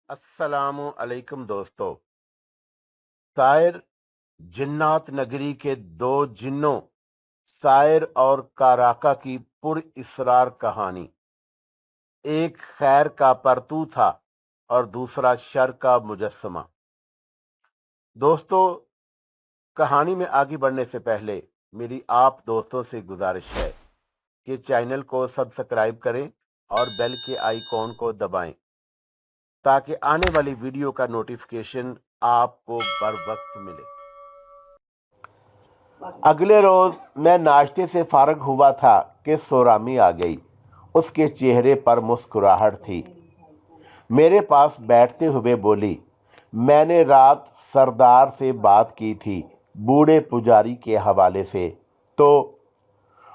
السلام علیکم دوستو۔ سائر جنات نگری کے دو جنوں سائر اور کاراکا کی پر اسرار کہانی۔ ایک خیر کا پرتو تھا اور دوسرا شر کا مجسمہ۔ دوستو، کہانی میں آگے بڑھنے سے پہلے میری آپ دوستوں سے گزارش ہے کہ چینل کو سبسکرائب کریں اور بیل کے آئیکن کو دبائیں تاکہ آنے والی ویڈیو کا نوٹیفیکیشن آپ کو بر وقت ملے۔ اگلے روز میں ناشتے سے فارغ ہوا تھا کہ سورامی آ گئی۔ اس کے چہرے پر مسکراہٹ تھی۔ میرے پاس بیٹھتے ہوئے بولی، میں نے رات سردار سے بات کی تھی بوڑھے پجاری کے حوالے سے، تو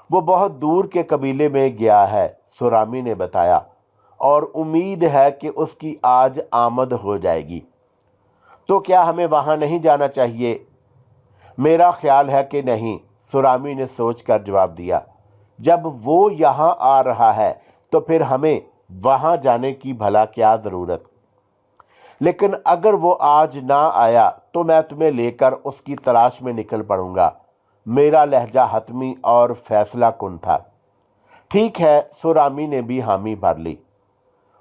وہ بہت دور کے قبیلے میں گیا ہے، سورامی نے بتایا، اور امید ہے کہ اس کی آج آمد ہو جائے گی۔ تو کیا ہمیں وہاں نہیں جانا چاہیے؟ میرا خیال ہے کہ نہیں، سورامی نے سوچ کر جواب دیا۔ جب وہ یہاں آ رہا ہے تو پھر ہمیں وہاں جانے کی بھلا کیا ضرورت؟ لیکن اگر وہ آج نہ آیا تو میں تمہیں لے کر اس کی تلاش میں نکل پڑوں گا۔ میرا لہجہ حتمی اور فیصلہ کن تھا۔ ٹھیک ہے، سورامی نے بھی حامی بھر لی۔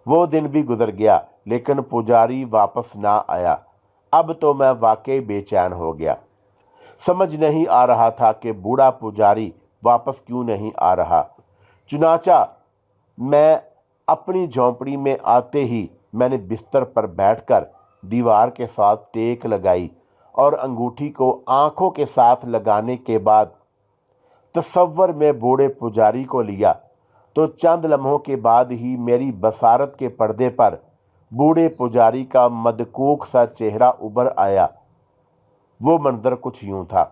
وہ دن بھی گزر گیا لیکن پجاری واپس نہ آیا۔ اب تو میں واقعی بے چین ہو گیا۔ سمجھ نہیں آ رہا تھا کہ بوڑھا پجاری واپس کیوں نہیں آ رہا۔ چنانچہ میں اپنی جھونپڑی میں آتے ہی میں نے بستر پر بیٹھ کر دیوار کے ساتھ ٹیک لگائی اور انگوٹھی کو آنکھوں کے ساتھ لگانے کے بعد تصور میں بوڑھے پجاری کو لیا تو چند لمحوں کے بعد ہی میری بصارت کے پردے پر بوڑھے پجاری کا مدکوک سا چہرہ ابھر آیا۔ وہ منظر کچھ یوں تھا۔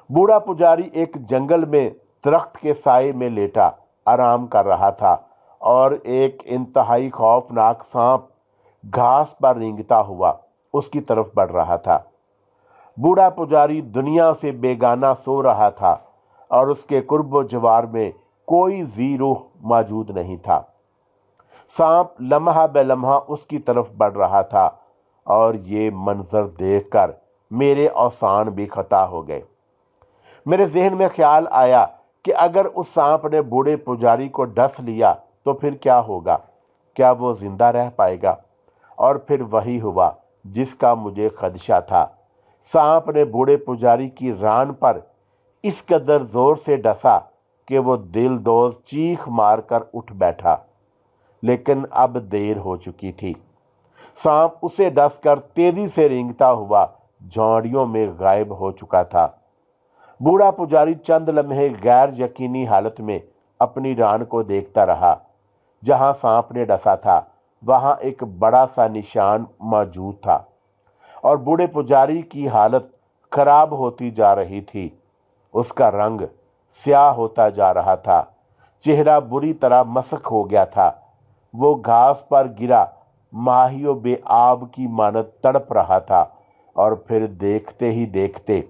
بوڑھا پجاری ایک جنگل میں درخت کے سائے میں لیٹا آرام کر رہا تھا اور ایک انتہائی خوفناک سانپ گھاس پر رینگتا ہوا اس کی طرف بڑھ رہا تھا۔ بوڑھا پجاری دنیا سے بیگانہ سو رہا تھا اور اس کے قرب و جوار میں کوئی ذی روح موجود نہیں تھا۔ سانپ لمحہ بے لمحہ اس کی طرف بڑھ رہا تھا اور یہ منظر دیکھ کر میرے اوسان بھی خطا ہو گئے۔ میرے ذہن میں خیال آیا کہ اگر اس سانپ نے بوڑھے پجاری کو ڈس لیا تو پھر کیا ہوگا؟ کیا وہ زندہ رہ پائے گا؟ اور پھر وہی ہوا جس کا مجھے خدشہ تھا۔ سانپ نے بوڑھے پجاری کی ران پر اس قدر زور سے ڈسا کہ وہ دل دوز چیخ مار کر اٹھ بیٹھا، لیکن اب دیر ہو چکی تھی۔ سانپ اسے ڈس کر تیزی سے رینگتا ہوا جھاڑیوں میں غائب ہو چکا تھا۔ بوڑھا پجاری چند لمحے غیر یقینی حالت میں اپنی ران کو دیکھتا رہا۔ جہاں سانپ نے ڈسا تھا وہاں ایک بڑا سا نشان موجود تھا اور بوڑھے پجاری کی حالت خراب ہوتی جا رہی تھی۔ اس کا رنگ سیاہ ہوتا جا رہا تھا، چہرہ بری طرح مسخ ہو گیا تھا۔ وہ گھاس پر گرا ماہی و بے آب کی مانند تڑپ رہا تھا اور پھر دیکھتے ہی دیکھتے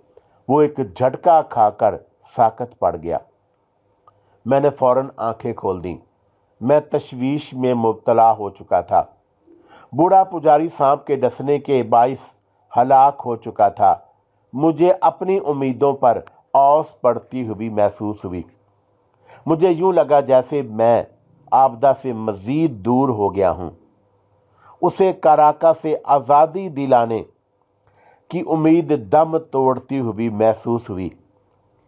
وہ ایک جھٹکا کھا کر ساکت پڑ گیا۔ میں نے فوراً آنکھیں کھول دیں۔ میں تشویش میں مبتلا ہو چکا تھا۔ بوڑھا پجاری سانپ کے ڈسنے کے باعث ہلاک ہو چکا تھا۔ مجھے اپنی امیدوں پر اوس پڑتی ہوئی محسوس ہوئی۔ مجھے یوں لگا جیسے میں آبدہ سے مزید دور ہو گیا ہوں۔ اسے کاراکا سے آزادی دلانے کی امید دم توڑتی ہوئی محسوس ہوئی،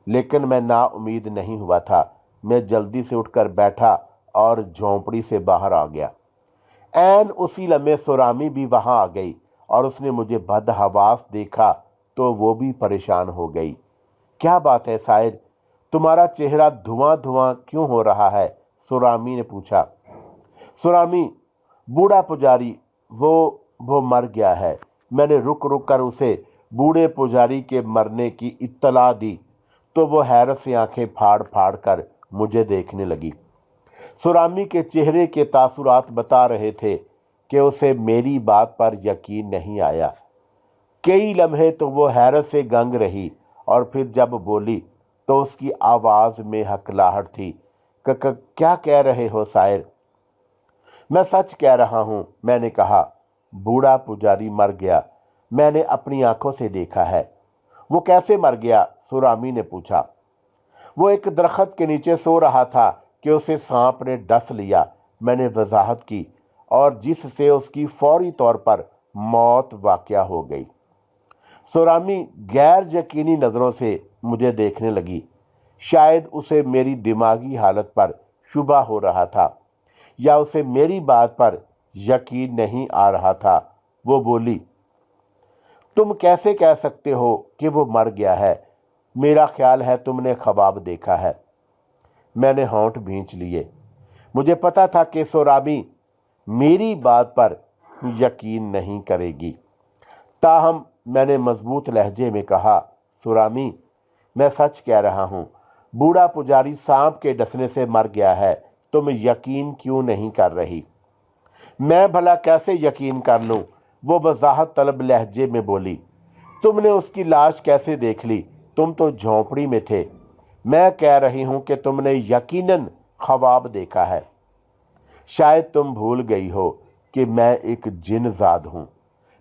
لیکن میں نا امید نہیں ہوا تھا۔ میں جلدی سے اٹھ کر بیٹھا اور جھونپڑی سے باہر آ گیا۔ عین اسی لمحے سورامی بھی وہاں آ گئی اور اس نے مجھے بدحواس دیکھا تو وہ بھی پریشان ہو گئی۔ کیا بات ہے سائر، تمہارا چہرہ دھواں دھواں کیوں ہو رہا ہے؟ سورامی نے پوچھا۔ سورامی، بوڑھا پجاری وہ مر گیا ہے۔ میں نے رک کر اسے بوڑھے پجاری کے مرنے کی اطلاع دی تو وہ حیرت سے آنکھیں پھاڑ پھاڑ کر مجھے دیکھنے لگی۔ سورامی کے چہرے کے تاثرات بتا رہے تھے کہ اسے میری بات پر یقین نہیں آیا۔ کئی لمحے تو وہ حیرت سے گنگ رہی اور پھر جب بولی تو اس کی آواز میں ہکلاہٹ تھی۔ کیا کہہ رہے ہو سائر؟ میں سچ کہہ رہا ہوں، میں نے کہا۔ बूढ़ा पुजारी मर गया, मैंने अपनी आंखों से देखा है। वो कैसे मर गया? सुरामी ने पूछा। वो एक दरख्त के नीचे सो रहा था कि उसे सांप ने डस लिया, मैंने वजाहत की, और जिससे उसकी फौरी तौर पर मौत वाक़या हो गई। सुरामी गैर यकीनी नज़रों से मुझे देखने लगी। शायद उसे मेरी दिमागी हालत पर शुबा हो रहा था या उसे मेरी बात पर यकीन नहीं आ रहा था। वो बोली, तुम कैसे कह सकते हो कि वो मर गया है? मेरा ख्याल है तुमने ख्वाब देखा है। मैंने होंठ भींच लिए। मुझे पता था कि सुरामी मेरी बात पर यकीन नहीं करेगी। ताहम मैंने मजबूत लहजे में कहा, सुरामी, मैं सच कह रहा हूँ, बूढ़ा पुजारी सांप के डसने से मर गया है। तुम यकीन क्यों नहीं कर रही? मैं भला कैसे यकीन कर लूं? वो वजाहत तलब लहजे में बोली। तुमने उसकी लाश कैसे देख ली? तुम तो झोंपड़ी में थे। मैं कह रही हूं कि तुमने यकीनन ख्वाब देखा है। शायद तुम भूल गई हो कि मैं एक जिन्नजाद हूं।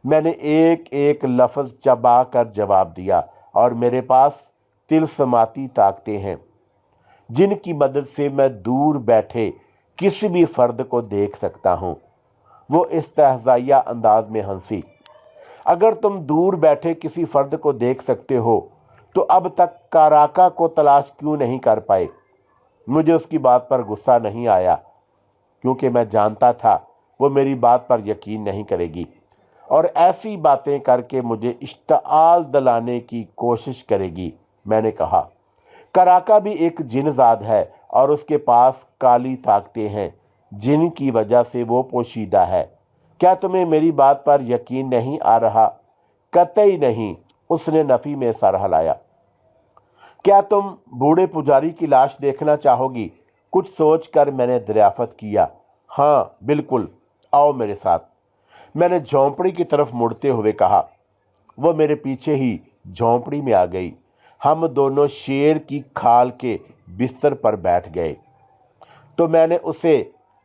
मैंने एक एक लफ्ज़ चबा कर जवाब दिया, और मेरे पास तिलस्माती ताकतें हैं जिनकी मदद से मैं दूर बैठे किसी भी फर्द को देख सकता हूं। वो इस्तेहज़ाइया अंदाज में हंसी। अगर तुम दूर बैठे किसी फर्द को देख सकते हो तो अब तक काराका को तलाश क्यों नहीं कर पाए? मुझे उसकी बात पर गुस्सा नहीं आया, क्योंकि मैं जानता था वो मेरी बात पर यकीन नहीं करेगी और ऐसी बातें करके मुझे इश्ताल दिलाने की कोशिश करेगी। मैंने कहा, कराका भी एक जिन्नजाद है और उसके पास काली ताकतें हैं जिनकी वजह से वो पोशीदा है। क्या तुम्हें मेरी बात पर यकीन नहीं आ रहा? कतई नहीं, उसने नफी में सर हिलाया। क्या तुम बूढ़े पुजारी की लाश देखना चाहोगी? कुछ सोचकर मैंने दरियाफत किया। हाँ बिल्कुल, आओ मेरे साथ। मैंने झोंपड़ी की तरफ मुड़ते हुए कहा। वो मेरे पीछे ही झोंपड़ी में आ गई। हम दोनों शेर की खाल के बिस्तर पर बैठ गए तो मैंने उसे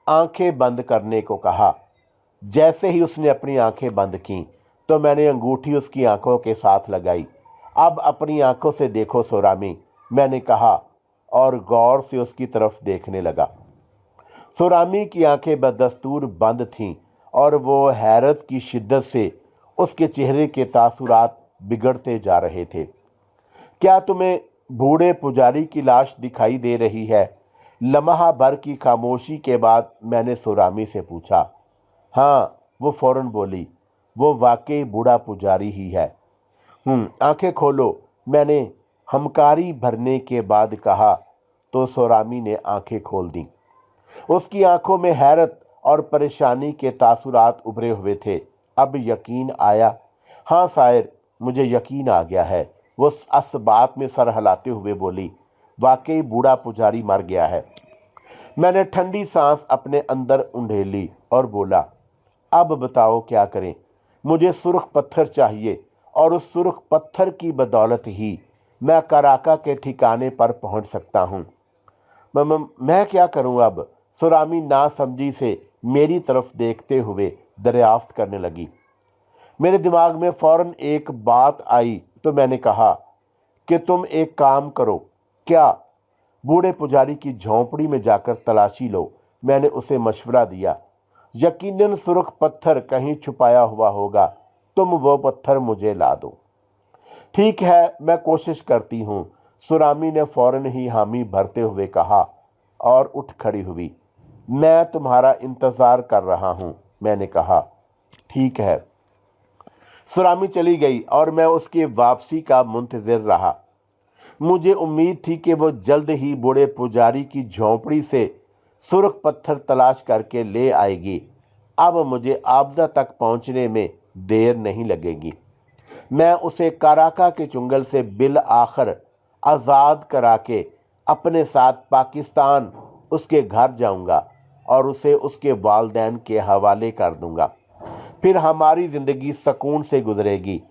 आंखें बंद करने को कहा। जैसे ही उसने अपनी आंखें बंद की तो मैंने अंगूठी उसकी आंखों के साथ लगाई। अब अपनी आंखों से देखो सुरामी, मैंने कहा, और गौर से उसकी तरफ देखने लगा। सुरामी की आंखें बदस्तूर बंद थीं और वो हैरत की शिद्दत से उसके चेहरे के तासुरात बिगड़ते जा रहे थे। क्या तुम्हें बूढ़े पुजारी की लाश दिखाई दे रही है? लम्हा भर की खामोशी के बाद मैंने सुरामी से पूछा। हाँ, वो फौरन बोली, वो वाकई बूढ़ा पुजारी ही है। आंखें खोलो, मैंने हमकारी भरने के बाद कहा तो सुरामी ने आंखें खोल दी। उसकी आंखों में हैरत और परेशानी के तासुरात उभरे हुए थे। अब यकीन आया। हाँ शायर, मुझे यकीन आ गया है। वो इस बात में सर हिलाते हुए बोली, वाकई बूढ़ा पुजारी मर गया है। मैंने ठंडी सांस अपने अंदर उंडेली और बोला, अब बताओ क्या करें? मुझे सुर्ख पत्थर चाहिए और उस सुर्ख पत्थर की बदौलत ही मैं कराका के ठिकाने पर पहुंच सकता हूं। मैं क्या करूं अब? सुरामी नासमझी से मेरी तरफ देखते हुए दरियाफ्त करने लगी। मेरे दिमाग में फौरन एक बात आई तो मैंने कहा कि तुम एक काम करो। क्या? बूढ़े पुजारी की झोंपड़ी में जाकर तलाशी लो। मैंने उसे मशवरा दिया। यकीनन सुर्ख पत्थर कहीं छुपाया हुआ होगा। तुम वो पत्थर मुझे ला दो। ठीक है, मैं कोशिश करती हूँ, सुरामी ने फौरन ही हामी भरते हुए कहा और उठ खड़ी हुई। मैं तुम्हारा इंतजार कर रहा हूँ, मैंने कहा। ठीक है। सुरामी चली गई और मैं उसकी वापसी का मुंतजिर रहा। मुझे उम्मीद थी कि वो जल्द ही बूढ़े पुजारी की झोंपड़ी से सुर्ख पत्थर तलाश करके ले आएगी। अब मुझे आपदा तक पहुंचने में देर नहीं लगेगी। मैं उसे कराका के चुंगल से बिल आखिर आज़ाद करा के अपने साथ पाकिस्तान उसके घर जाऊंगा और उसे उसके वालिदैन के हवाले कर दूंगा। फिर हमारी ज़िंदगी सुकून से गुजरेगी।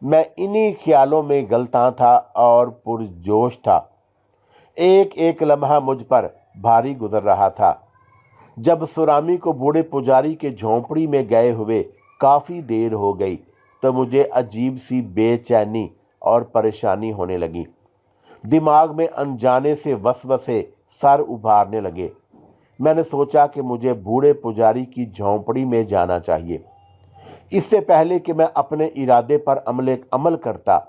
मैं इन्हीं ख्यालों में गलता था और पुरजोश था। एक एक लम्हा मुझ पर भारी गुजर रहा था। जब सुरामी को बूढ़े पुजारी के झोंपड़ी में गए हुए काफ़ी देर हो गई तो मुझे अजीब सी बेचैनी और परेशानी होने लगी। दिमाग में अनजाने से वसवसे सर उभारने लगे। मैंने सोचा कि मुझे बूढ़े पुजारी की झोंपड़ी में जाना चाहिए। इससे पहले कि मैं अपने इरादे पर अमल करता,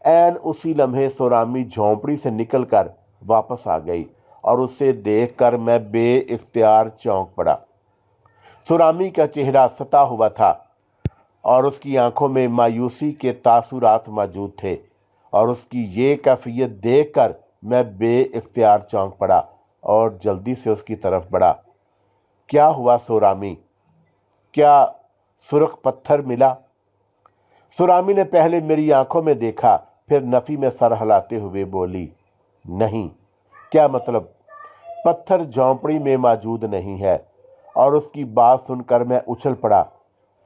ऐन उसी लम्हे सुरामी झोंपड़ी से निकलकर वापस आ गई और उसे देखकर मैं बेइख्तियार चौंक पड़ा। सुरामी का चेहरा सता हुआ था और उसकी आंखों में मायूसी के तासुरात मौजूद थे, और उसकी ये कैफियत देखकर मैं बेइख्तियार चौंक पड़ा और जल्दी से उसकी तरफ बढ़ा। क्या हुआ सुरामी? क्या सुर्ख पत्थर मिला? सुरामी ने पहले मेरी आंखों में देखा, फिर नफी में सर हिलाते हुए बोली, नहीं। क्या मतलब? पत्थर झोंपड़ी में मौजूद नहीं है। और उसकी बात सुनकर मैं उछल पड़ा।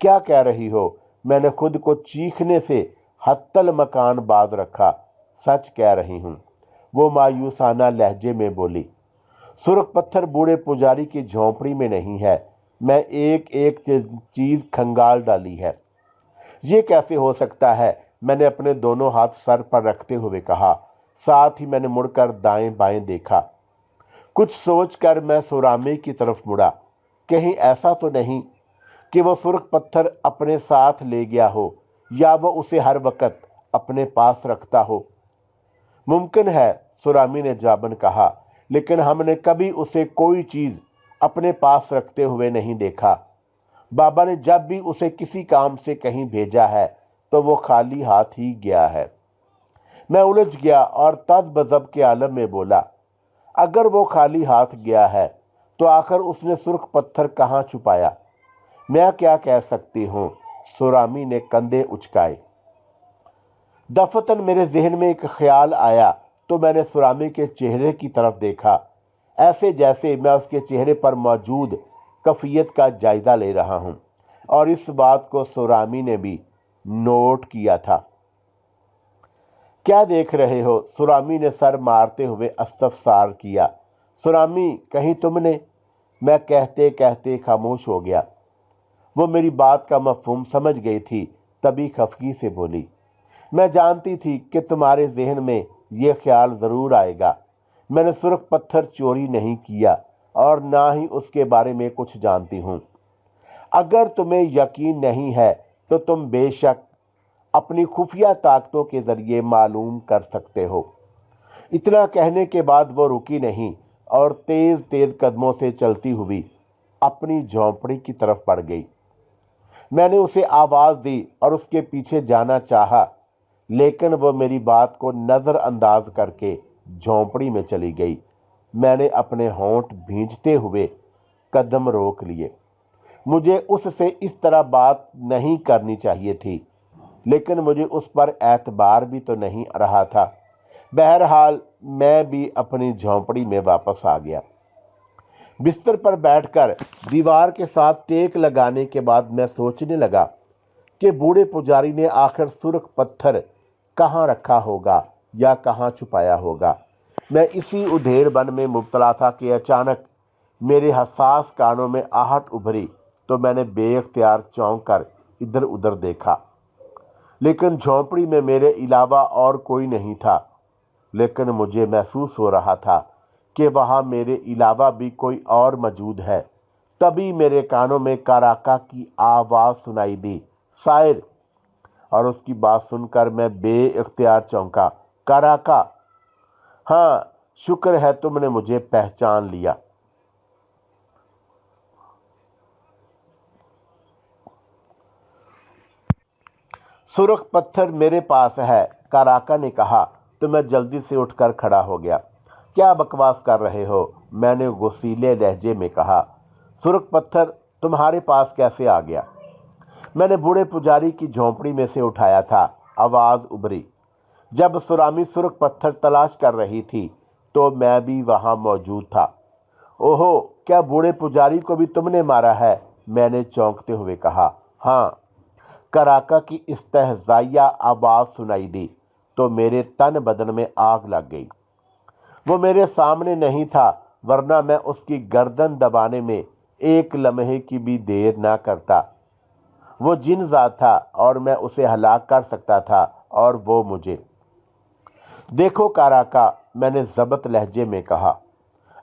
क्या कह रही हो? मैंने खुद को चीखने से हत्तल मकान बाज रखा। सच कह रही हूँ, वो मायूसाना लहजे में बोली। सुर्ख पत्थर बूढ़े पुजारी की झोंपड़ी में नहीं है। मैं एक एक चीज खंगाल डाली है। ये कैसे हो सकता है? मैंने अपने दोनों हाथ सर पर रखते हुए कहा। साथ ही मैंने मुड़कर दाएं बाएं देखा। कुछ सोचकर मैं सुरामी की तरफ मुड़ा। कहीं ऐसा तो नहीं कि वो सुर्ख पत्थर अपने साथ ले गया हो या वो उसे हर वक्त अपने पास रखता हो? मुमकिन है, सुरामी ने जाबन कहा, लेकिन हमने कभी उसे कोई चीज अपने पास रखते हुए नहीं देखा। बाबा ने जब भी उसे किसी काम से कहीं भेजा है तो वो खाली हाथ ही गया है। मैं उलझ गया और तद-बजब के आलम में बोला, अगर वो खाली हाथ गया है तो आखिर उसने सुर्ख पत्थर कहाँ छुपाया? मैं क्या कह सकती हूँ? सुरामी ने कंधे उचकाए। दफतन मेरे जहन में एक ख्याल आया तो मैंने सुरामी के चेहरे की तरफ देखा, ऐसे जैसे मैं उसके चेहरे पर मौजूद कैफियत का जायजा ले रहा हूं, और इस बात को सुरामी ने भी नोट किया था। क्या देख रहे हो? सुरामी ने सर मारते हुए इस्तफसार किया। सुरामी, कहीं तुमने? मैं कहते कहते खामोश हो गया। वो मेरी बात का मफहूम समझ गई थी, तभी खफगी से बोली, मैं जानती थी कि तुम्हारे जहन में ये ख्याल जरूर आएगा। मैंने सुर्ख पत्थर चोरी नहीं किया और ना ही उसके बारे में कुछ जानती हूँ। अगर तुम्हें यकीन नहीं है तो तुम बेशक अपनी खुफिया ताकतों के जरिए मालूम कर सकते हो। इतना कहने के बाद वो रुकी नहीं और तेज तेज कदमों से चलती हुई अपनी झोंपड़ी की तरफ बढ़ गई। मैंने उसे आवाज दी और उसके पीछे जाना चाहा, लेकिन वो मेरी बात को नजरअंदाज करके झोंपड़ी में चली गई। मैंने अपने होंठ भींचते हुए कदम रोक लिए। मुझे उससे इस तरह बात नहीं करनी चाहिए थी, लेकिन मुझे उस पर एतबार भी तो नहीं रहा था। बहरहाल मैं भी अपनी झोंपड़ी में वापस आ गया। बिस्तर पर बैठकर दीवार के साथ टेक लगाने के बाद मैं सोचने लगा कि बूढ़े पुजारी ने आखिर सुर्ख पत्थर कहाँ रखा होगा या कहाँ छुपाया होगा। मैं इसी उधेड़बन में मुब्तला था कि अचानक मेरे हसास कानों में आहट उभरी तो मैंने बेइख्तियार चौंक कर इधर उधर देखा, लेकिन झोंपड़ी में मेरे अलावा और कोई नहीं था। लेकिन मुझे महसूस हो रहा था कि वहाँ मेरे अलावा भी कोई और मौजूद है। तभी मेरे कानों में काराका की आवाज़ सुनाई दी, शायर। और उसकी बात सुनकर मैं बेइख्तियार चौंका। काराका? हाँ, शुक्र है तुमने मुझे पहचान लिया। सुर्ख पत्थर मेरे पास है, काराका ने कहा तो मैं जल्दी से उठकर खड़ा हो गया। क्या बकवास कर रहे हो? मैंने गुस्सीले लहजे में कहा। सुर्ख पत्थर तुम्हारे पास कैसे आ गया? मैंने बूढ़े पुजारी की झोंपड़ी में से उठाया था, आवाज उभरी। जब सुरामी सुर्ख पत्थर तलाश कर रही थी तो मैं भी वहां मौजूद था। ओहो, क्या बूढ़े पुजारी को भी तुमने मारा है? मैंने चौंकते हुए कहा। हाँ, कराका की इस्तेहज़ाइया आवाज सुनाई दी तो मेरे तन बदन में आग लग गई। वो मेरे सामने नहीं था, वरना मैं उसकी गर्दन दबाने में एक लम्हे की भी देर ना करता। وہ جن ذات تھا اور میں اسے ہلاک کر سکتا تھا اور وہ مجھے۔ دیکھو کاراکا، میں نے ضبط لہجے میں کہا،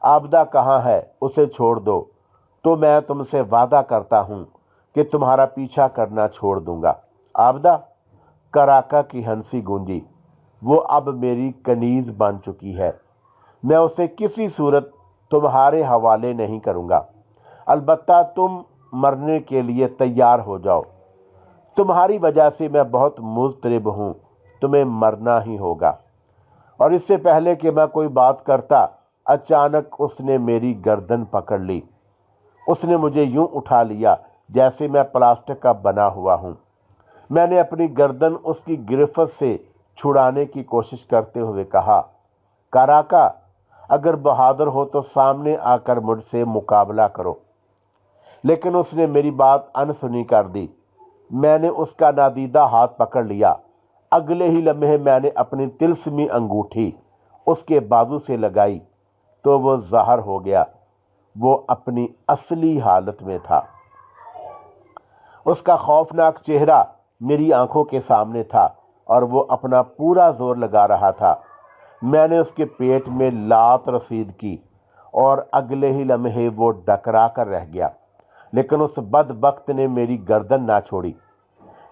عابدہ کہاں ہے؟ اسے چھوڑ دو تو میں تم سے وعدہ کرتا ہوں کہ تمہارا پیچھا کرنا چھوڑ دوں گا۔ عابدہ؟ کاراکا کی ہنسی گونجی۔ وہ اب میری کنیز بن چکی ہے، میں اسے کسی صورت تمہارے حوالے نہیں کروں گا، البتہ تم مرنے کے لیے تیار ہو جاؤ۔ تمہاری وجہ سے میں بہت مضطرب ہوں، تمہیں مرنا ہی ہوگا۔ اور اس سے پہلے کہ میں کوئی بات کرتا، اچانک اس نے میری گردن پکڑ لی۔ اس نے مجھے یوں اٹھا لیا جیسے میں پلاسٹک کا بنا ہوا ہوں۔ میں نے اپنی گردن اس کی گرفت سے چھڑانے کی کوشش کرتے ہوئے کہا، کاراکا، اگر بہادر ہو تو سامنے آ کر مجھ سے مقابلہ کرو۔ لیکن اس نے میری بات انسنی کر دی۔ میں نے اس کا نادیدہ ہاتھ پکڑ لیا۔ اگلے ہی لمحے میں نے اپنی طلسمی انگوٹھی اس کے بازو سے لگائی تو وہ ظاہر ہو گیا۔ وہ اپنی اصلی حالت میں تھا۔ اس کا خوفناک چہرہ میری آنکھوں کے سامنے تھا اور وہ اپنا پورا زور لگا رہا تھا۔ میں نے اس کے پیٹ میں لات رسید کی اور اگلے ہی لمحے وہ ڈکرا کر رہ گیا، لیکن اس بدبخت نے میری گردن نہ چھوڑی۔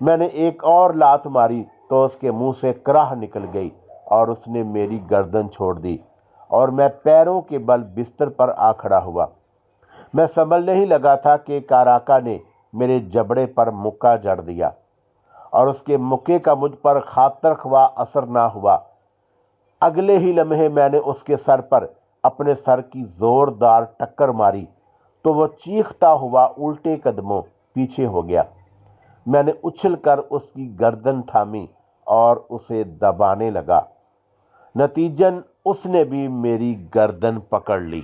میں نے ایک اور لات ماری تو اس کے منہ سے کراہ نکل گئی اور اس نے میری گردن چھوڑ دی اور میں پیروں کے بل بستر پر آ کھڑا ہوا۔ میں سنبھلنے ہی لگا تھا کہ کاراکا نے میرے جبڑے پر مکہ جڑ دیا اور اس کے مکے کا مجھ پر خاطر خواہ اثر نہ ہوا۔ اگلے ہی لمحے میں نے اس کے سر پر اپنے سر کی زوردار ٹکر ماری تو وہ چیختا ہوا الٹے قدموں پیچھے ہو گیا۔ میں نے اچھل کر اس کی گردن تھامی اور اسے دبانے لگا۔ نتیجن اس نے بھی میری گردن پکڑ لی۔